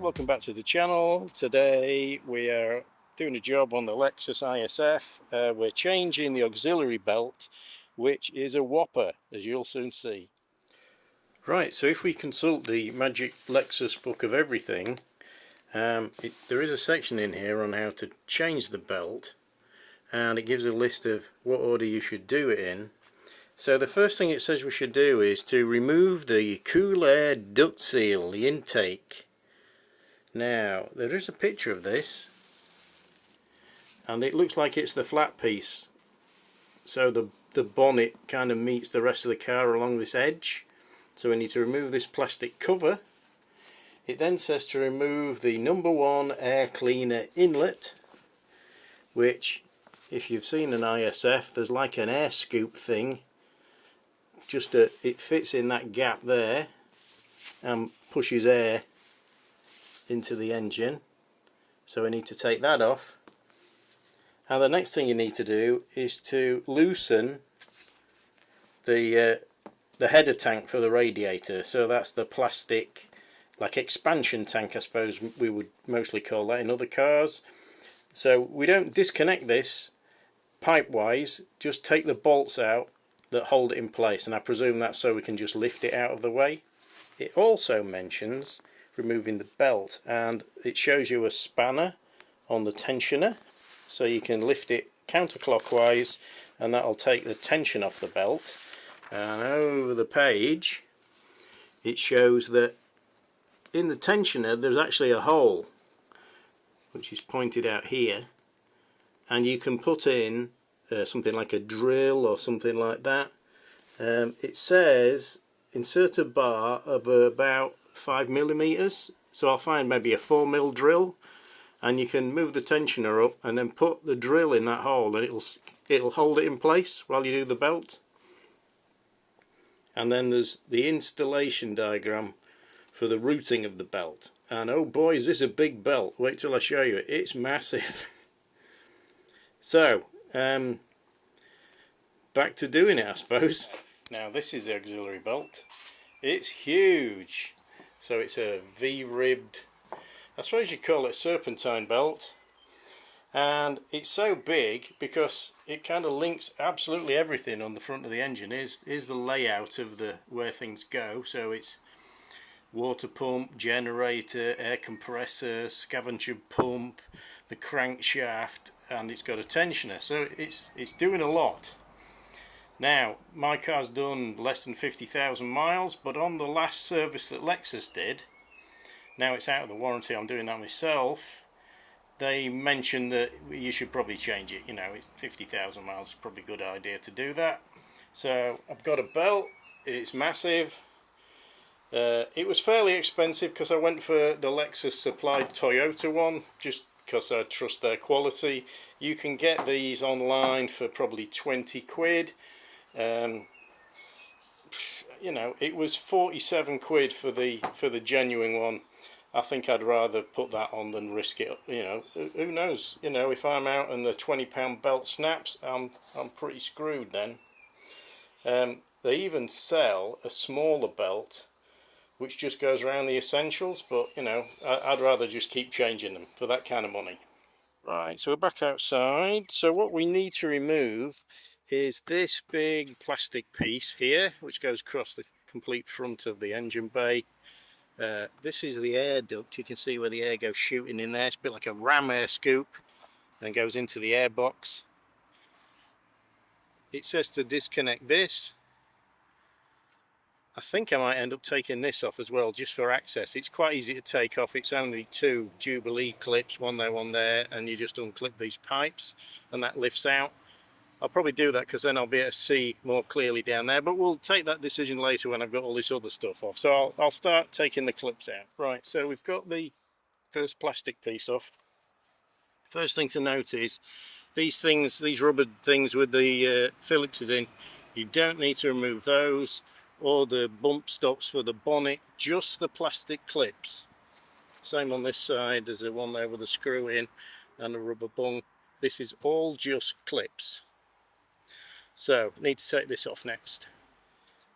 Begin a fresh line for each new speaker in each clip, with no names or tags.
welcome back to the channel. Today we are doing a job on the Lexus ISF. We're changing the auxiliary belt, which is a whopper, as you'll soon see. Right, so if we consult the magic Lexus book of everything, there is a section in here on how to change the belt, and it gives a list of what order you should do it in. So the first thing it says we should do is to remove the cool air duct seal, the intake. Now there is a picture of this, and it looks like it's the flat piece, so the bonnet kind of meets the rest of the car along this edge. So we need to remove this plastic cover. It then says to remove the number 1 air cleaner inlet, which, if you've seen an ISF, there's like an air scoop thing. It fits in that gap there and pushes air into the engine. So we need to take that off. And the next thing you need to do is to loosen the header tank for the radiator. So that's the plastic, like expansion tank, I suppose we would mostly call that in other cars. So we don't disconnect this pipe wise, just take the bolts out that hold it in place, and I presume that's so we can just lift it out of the way. It also mentions removing the belt, and it shows you a spanner on the tensioner, so you can lift it counterclockwise and that'll take the tension off the belt. And over the page it shows that in the tensioner there's actually a hole which is pointed out here, and you can put in something like a drill or something like that. It says insert a bar of about 5mm, so I'll find maybe a 4mm drill, and you can move the tensioner up and then put the drill in that hole, and it'll hold it in place while you do the belt. And then there's the installation diagram for the routing of the belt, and oh boy, is this a big belt. Wait till I show you it. It's massive. So back to doing it, I suppose. Now this is the auxiliary belt. It's huge. So it's a V-ribbed, I suppose you'd call it a serpentine belt, and it's so big because it kind of links absolutely everything on the front of the engine. Here's the layout of where things go. So it's water pump, generator, air compressor, scavenger pump, the crankshaft, and it's got a tensioner, so it's doing a lot. Now my car's done less than 50,000 miles, but on the last service that Lexus did, now it's out of the warranty, I'm doing that myself, they mentioned that you should probably change it. You know, it's 50,000 miles, it's probably a good idea to do that. So I've got a belt, it's massive. It was fairly expensive because I went for the Lexus supplied Toyota one, just because I trust their quality. You can get these online for probably 20 quid. You know, it was 47 quid for the genuine one. I think I'd rather put that on than risk it. You know, who knows? You know, if I'm out and the £20 belt snaps, I'm pretty screwed then. They even sell a smaller belt which just goes around the essentials, but you know, I'd rather just keep changing them for that kind of money. Right, so we're back outside. So what we need to remove is this big plastic piece here, which goes across the complete front of the engine bay. This is the air duct. You can see where the air goes shooting in there. It's a bit like a ram air scoop, and goes into the air box. It says to disconnect this. I think I might end up taking this off as well, just for access. It's quite easy to take off. It's only 2 Jubilee clips, one there, and you just unclip these pipes and that lifts out. I'll probably do that because then I'll be able to see more clearly down there, but we'll take that decision later when I've got all this other stuff off. So I'll start taking the clips out. Right, so we've got the first plastic piece off. First thing to note is these things, these rubber things with the Phillips in, you don't need to remove those, or the bump stops for the bonnet, just the plastic clips. Same on this side, there's a one there with a screw in and a rubber bung. This is all just clips. So need to take this off next.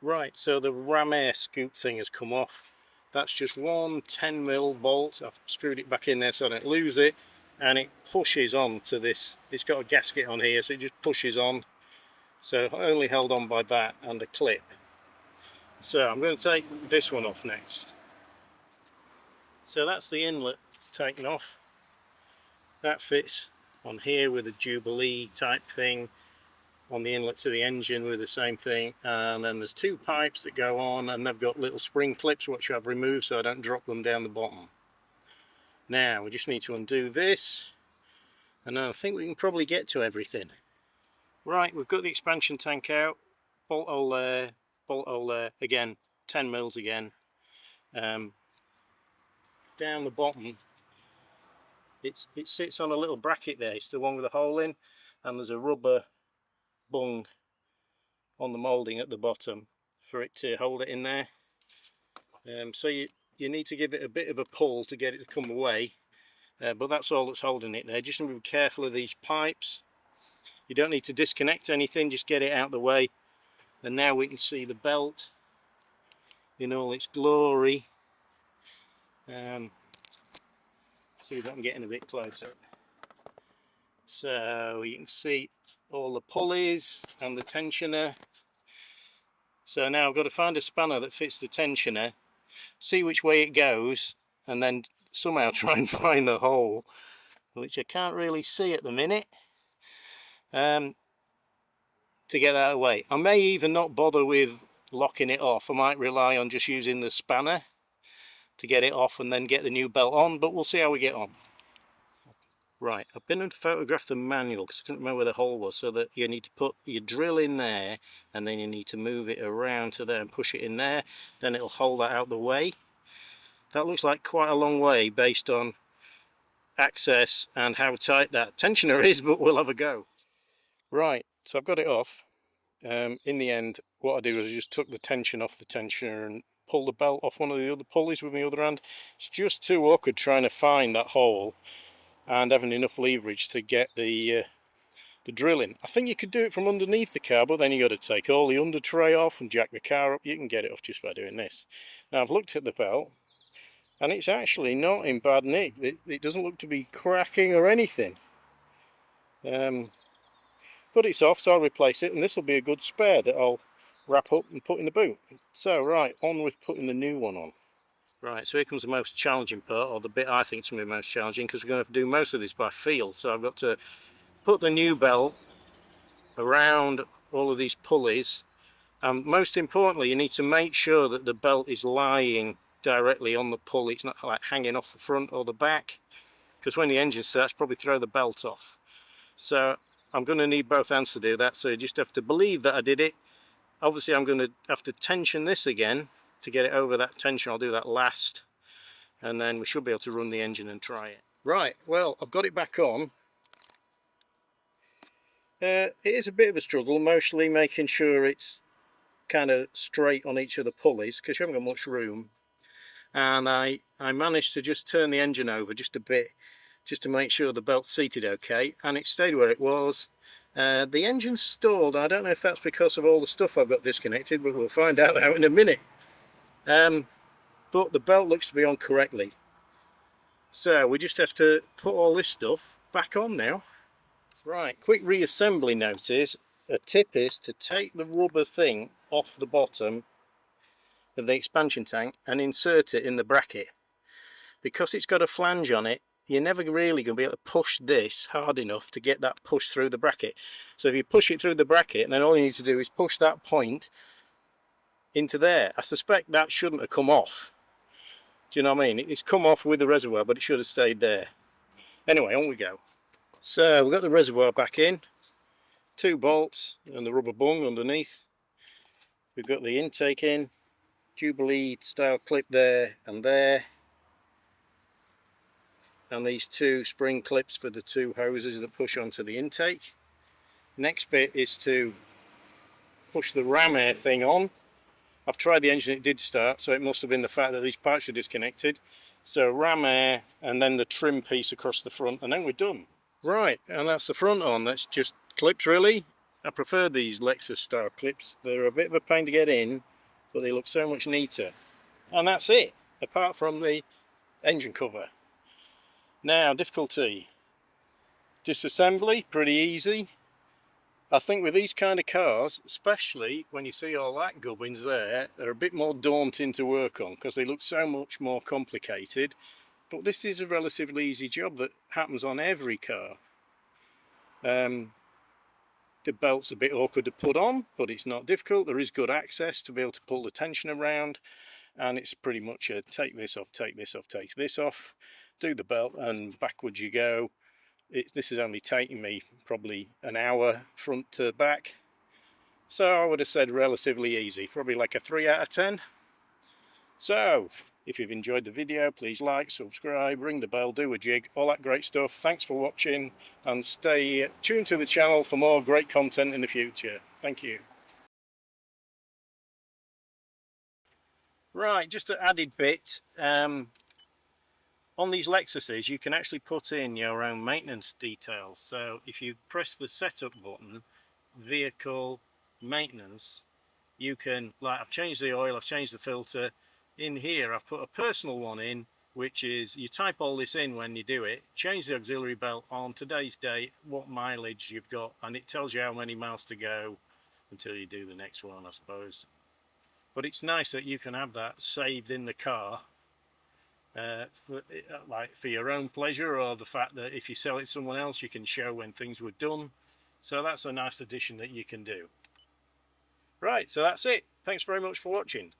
Right, so the ram air scoop thing has come off. That's just one 10mm bolt. I've screwed it back in there so I don't lose it, and it pushes on to this. It's got a gasket on here, so it just pushes on, so only held on by that and a clip. So I'm going to take this one off next. So that's the inlet taken off. That fits on here with a Jubilee type thing, on the inlet to the engine with the same thing, and then there's two pipes that go on, and they've got little spring clips which I've removed so I don't drop them down the bottom. Now we just need to undo this, and I think we can probably get to everything. Right, we've got the expansion tank out, bolt hole there, again 10mm again. Down the bottom it sits on a little bracket there. It's the one with the hole in, and there's a rubber bung on the moulding at the bottom for it to hold it in there. So you need to give it a bit of a pull to get it to come away, but that's all that's holding it there. Just be careful of these pipes. You don't need to disconnect anything, just get it out of the way. And now we can see the belt in all its glory. See if I can get in a bit closer. So you can see all the pulleys and the tensioner. So now I've got to find a spanner that fits the tensioner, see which way it goes, and then somehow try and find the hole, which I can't really see at the minute, to get that away. I may even not bother with locking it off. I might rely on just using the spanner to get it off and then get the new belt on, but we'll see how we get on. Right, I've been and photographed the manual because I couldn't remember where the hole was, so that you need to put your drill in there, and then you need to move it around to there and push it in there, then it'll hold that out the way. That looks like quite a long way based on access and how tight that tensioner is, but we'll have a go. Right, so I've got it off. In the end, what I did was I just took the tension off the tensioner and pulled the belt off one of the other pulleys with my other hand. It's just too awkward trying to find that hole and having enough leverage to get the drill in. I think you could do it from underneath the car, but then you got to take all the under tray off and jack the car up. You can get it off just by doing this. Now I've looked at the belt, and it's actually not in bad nick. It doesn't look to be cracking or anything. But it's off, so I'll replace it, and this will be a good spare that I'll wrap up and put in the boot. So right, on with putting the new one on. Right, so here comes the most challenging part, or the bit I think is going to be most challenging, because we're going to have to do most of this by feel. So I've got to put the new belt around all of these pulleys, and most importantly you need to make sure that the belt is lying directly on the pulley. It's not like hanging off the front or the back, because when the engine starts, probably throw the belt off. So I'm going to need both hands to do that, so you just have to believe that I did it. Obviously I'm going to have to tension this again to get it over that tension. I'll do that last, and then we should be able to run the engine and try it. Right, well, I've got it back on. It is a bit of a struggle, mostly making sure it's kind of straight on each of the pulleys, because you haven't got much room. And I managed to just turn the engine over just a bit, just to make sure the belt's seated okay, and it stayed where it was. The engine's stalled. I don't know if that's because of all the stuff I've got disconnected, but we'll find out in a minute. But the belt looks to be on correctly. So we just have to put all this stuff back on now. Right, quick reassembly notice. A tip is to take the rubber thing off the bottom of the expansion tank and insert it in the bracket. Because it's got a flange on it, you're never really going to be able to push this hard enough to get that push through the bracket. So if you push it through the bracket, then all you need to do is push that point into there. I suspect that shouldn't have come off. Do you know what I mean? It's come off with the reservoir, but it should have stayed there. Anyway, on we go. So we've got the reservoir back in, 2 bolts and the rubber bung underneath. We've got the intake in, Jubilee style clip there, and these 2 spring clips for the 2 hoses that push onto the intake. Next bit is to push the ram air thing on. I've tried the engine, it did start, so it must have been the fact that these pipes are disconnected. So ram air, and then the trim piece across the front, and then we're done. Right, and that's the front on. That's just clips really. I prefer these Lexus style clips. They're a bit of a pain to get in, but they look so much neater. And that's it. apart from the engine cover. Now, difficulty. Disassembly, pretty easy. I think with these kind of cars, especially when you see all that gubbins there, they're a bit more daunting to work on because they look so much more complicated. But this is a relatively easy job that happens on every car. The belt's a bit awkward to put on, but it's not difficult. There is good access to be able to pull the tension around, and it's pretty much a take this off, take this off, take this off, do the belt, and backwards you go. This is only taking me probably an hour front to back, so I would have said relatively easy, probably like a 3 out of 10. So if you've enjoyed the video, please like, subscribe, ring the bell, do a jig, all that great stuff. Thanks for watching, and stay tuned to the channel for more great content in the future. Thank you. Right, just an added bit. On these Lexuses you can actually put in your own maintenance details. So if you press the setup button, vehicle maintenance, you can, like, I've changed the oil, I've changed the filter. In here I've put a personal one in, which is you type all this in when you do it, change the auxiliary belt on today's date, what mileage you've got, and it tells you how many miles to go until you do the next one, I suppose. But it's nice that you can have that saved in the car, for your own pleasure, or the fact that if you sell it to someone else you can show when things were done. So that's a nice addition that you can do. Right, so that's it. Thanks very much for watching.